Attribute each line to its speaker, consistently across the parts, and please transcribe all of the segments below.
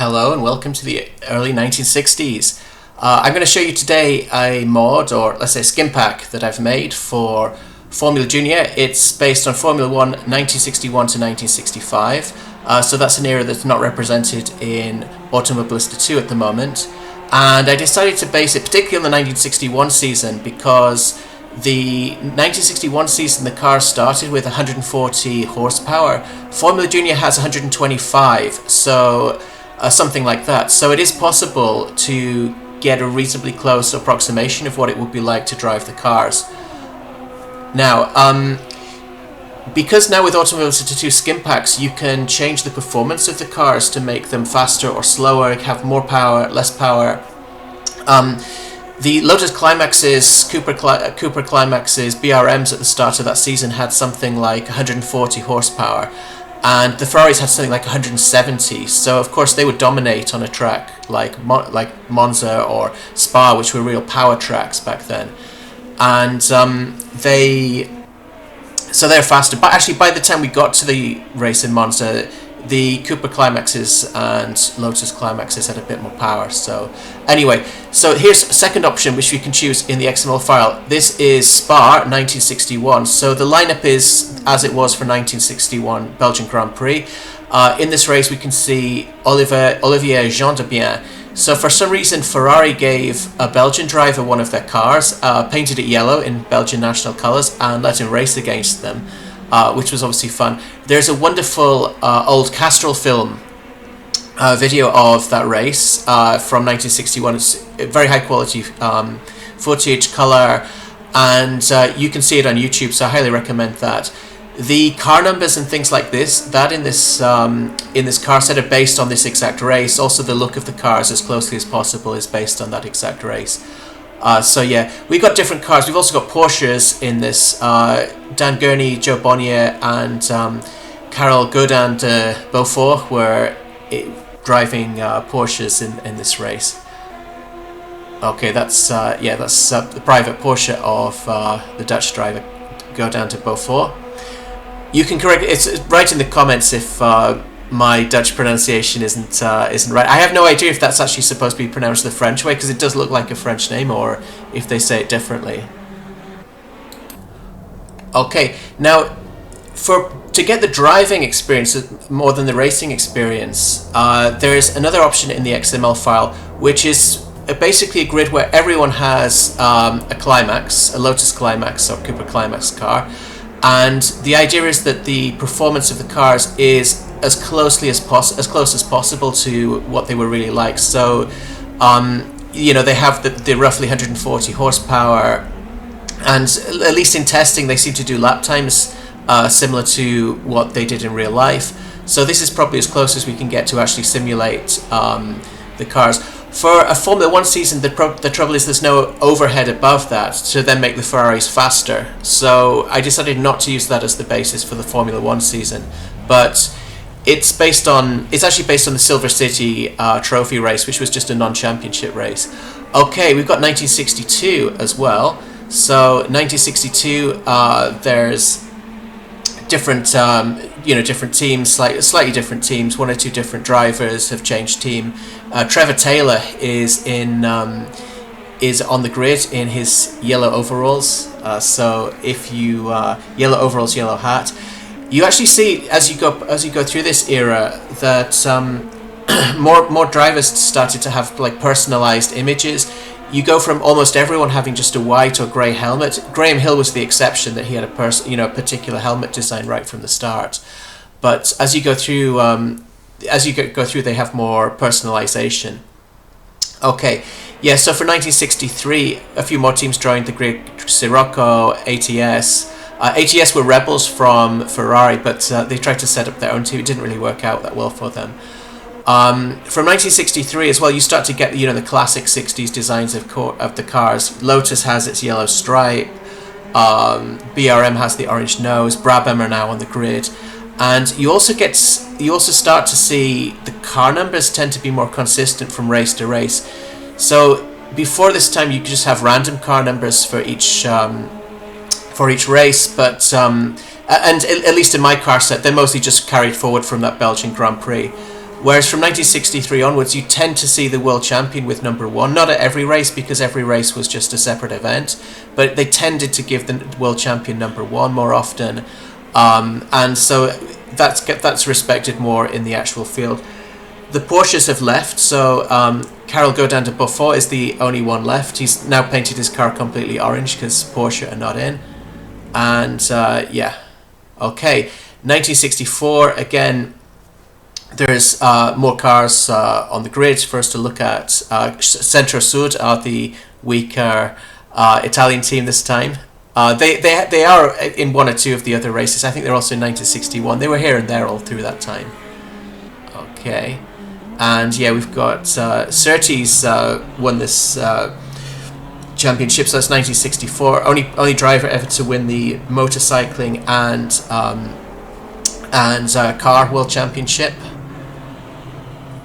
Speaker 1: Hello and welcome to the early 1960s. I'm going to show you today a mod, or let's say a skin pack, that I've made for Formula Junior. It's based on Formula 1 1961 to 1965, so that's an era that's not represented in Automobilista 2 at the moment. And I decided to base it particularly on the 1961 season because the 1961 season the car started with 140 horsepower. Formula Junior has 125, so something like that. So it is possible to get a reasonably close approximation of what it would be like to drive the cars. Now, because now with Automobilista 2 skin packs you can change the performance of the cars to make them faster or slower, have more power, less power. The Lotus Climaxes, Cooper Climaxes, BRMs at the start of that season had something like 140 horsepower, and the Ferraris had something like 170. So of course they would dominate on a track like Monza or Spa, which were real power tracks back then, and they're faster. But actually, by the time we got to the race in Monza, the Cooper Climaxes and Lotus Climaxes had a bit more power. So anyway, so here's a second option which we can choose in the XML file. This is Spa 1961. So the lineup is as it was for 1961 Belgian Grand Prix. In this race we can see Olivier Gendebien. So for some reason Ferrari gave a Belgian driver one of their cars, painted it yellow in Belgian national colours, and let him race against them. Which was obviously fun. There's a wonderful old Castrol film video of that race from 1961. It's very high quality footage, colour, and you can see it on YouTube, so I highly recommend that. The car numbers and things like this, in this car set are based on this exact race. Also the look of the cars, as closely as possible, is based on that exact race. So yeah, we've got different cars. We've also got Porsches in this. Dan Gurney, Joe Bonnier, and Carol Godin de Beaufort were driving Porsches in this race. Okay, that's the private Porsche of the Dutch driver Godin de Beaufort. You can correct it's right in the comments if my Dutch pronunciation isn't right. I have no idea if that's actually supposed to be pronounced the French way, because it does look like a French name, or if they say it differently. Okay, now to get the driving experience more than the racing experience, there's another option in the XML file, which is basically a grid where everyone has a Climax, a Lotus Climax or Cooper Climax car, and the idea is that the performance of the cars is as close as possible to what they were really like. So, they have the roughly 140 horsepower, and at least in testing they seem to do lap times similar to what they did in real life. So this is probably as close as we can get to actually simulate the cars. For a Formula 1 season, the trouble is there's no overhead above that to then make the Ferraris faster. So I decided not to use that as the basis for the Formula 1 season, but it's actually based on the Silver City trophy race, which was just a non-championship race. Okay, we've got 1962 as well. So 1962, there's different different teams, slightly different teams. One or two different drivers have changed team. Trevor Taylor is on the grid in his yellow overalls. So if you yellow overalls, yellow hat. You actually see as you go through this era that more drivers started to have personalized images. You go from almost everyone having just a white or grey helmet. Graham Hill was the exception, that he had a particular helmet design right from the start. But as you go through, they have more personalization. Okay, yeah. So for 1963, a few more teams joined the grid: Sirocco, ATS. ATS were rebels from Ferrari, but they tried to set up their own team. It didn't really work out that well for them. From 1963 as well, you start to get the classic 60s designs of the cars. Lotus has its yellow stripe. BRM has the orange nose. Brabham are now on the grid, and you also start to see the car numbers tend to be more consistent from race to race. So before this time, you could just have random car numbers for each race, but and at least in my car set, they're mostly just carried forward from that Belgian Grand Prix. Whereas from 1963 onwards, you tend to see the world champion with number 1. Not at every race, because every race was just a separate event, but they tended to give the world champion number 1 more often, and so that's respected more in the actual field. The Porsches have left, so Karel Godin de Beaufort is the only one left. He's now painted his car completely orange because Porsche are not in. And yeah, okay. 1964, again, there's more cars on the grid for us to look at. Centro Sud are the weaker Italian team this time. They are in 1 or 2 of the other races. I think they're also in 1961. They were here and there all through that time. Okay. And yeah, we've got Surtees won this championship, so that's 1964. Only driver ever to win the motorcycling and car world championship.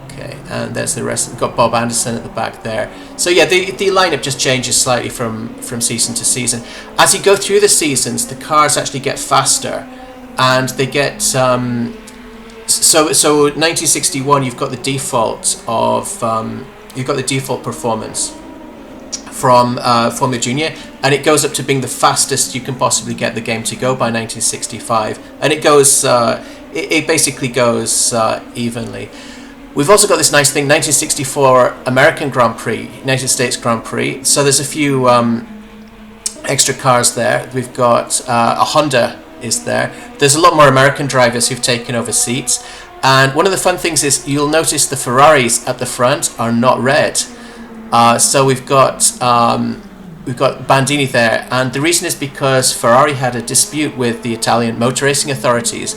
Speaker 1: Okay, and there's the rest. We've got Bob Anderson at the back there. So yeah, the lineup just changes slightly from season to season. As you go through the seasons, the cars actually get faster, and they get. So 1961, you've got the default performance from Formula Junior, and it goes up to being the fastest you can possibly get the game to go by 1965, and it goes it basically goes evenly. We've also got this nice thing, 1964 American Grand Prix, United States Grand Prix. So there's a few extra cars there. We've got a Honda is there. There's a lot more American drivers who've taken over seats, and one of the fun things is you'll notice the Ferraris at the front are not red. So we've got Bandini there, and the reason is because Ferrari had a dispute with the Italian motor racing authorities,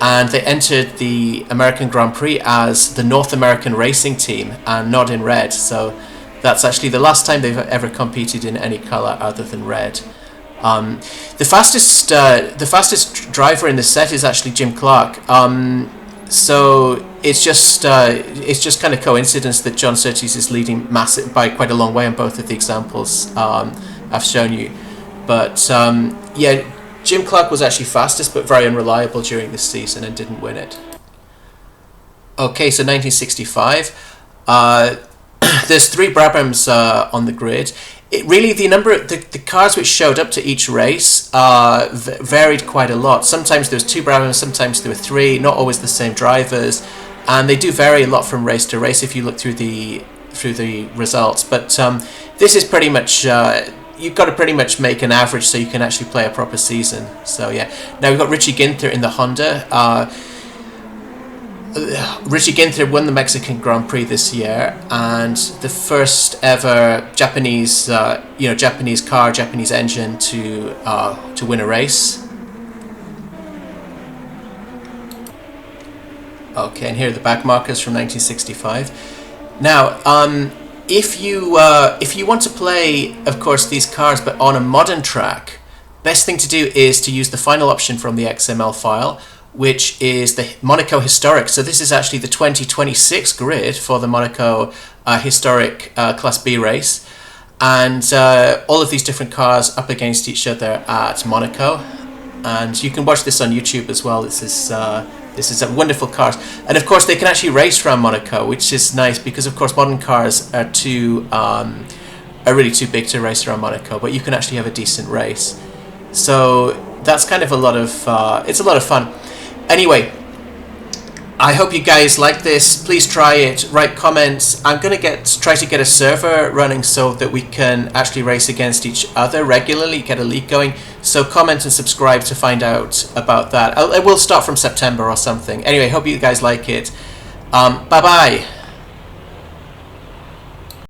Speaker 1: and they entered the American Grand Prix as the North American racing team and not in red. So that's actually the last time they've ever competed in any colour other than red. The fastest driver in the set is actually Jim Clark. So it's just kind of coincidence that John Surtees is leading massive by quite a long way on both of the examples I've shown you. But yeah, Jim Clark was actually fastest, but very unreliable during this season and didn't win it. Okay, so 1965. There's 3 Brabhams on the grid. The cars which showed up to each race varied quite a lot. Sometimes there was 2 Brabhams, sometimes there were 3, not always the same drivers, and they do vary a lot from race to race if you look through the results. But this is pretty much you've got to pretty much make an average so you can actually play a proper season. So yeah, now we've got Richie Ginther in the Honda. Richie Ginther won the Mexican Grand Prix this year, and the first ever Japanese Japanese engine to win a race. Okay, and here are the back markers from 1965. Now, if you want to play, of course, these cars, but on a modern track, best thing to do is to use the final option from the XML file, which is the Monaco Historic. So this is actually the 2026 grid for the Monaco Historic Class B race, and all of these different cars up against each other at Monaco, and you can watch this on YouTube as well. This is a wonderful cars, and of course they can actually race around Monaco, which is nice because of course modern cars are really too big to race around Monaco, but you can actually have a decent race. So that's kind of a lot of it's a lot of fun. Anyway, I hope you guys like this. Please try it, write comments. I'm going to try to get a server running so that we can actually race against each other regularly, get a league going. So comment and subscribe to find out about that. It will start from September or something. Anyway, hope you guys like it. Bye-bye.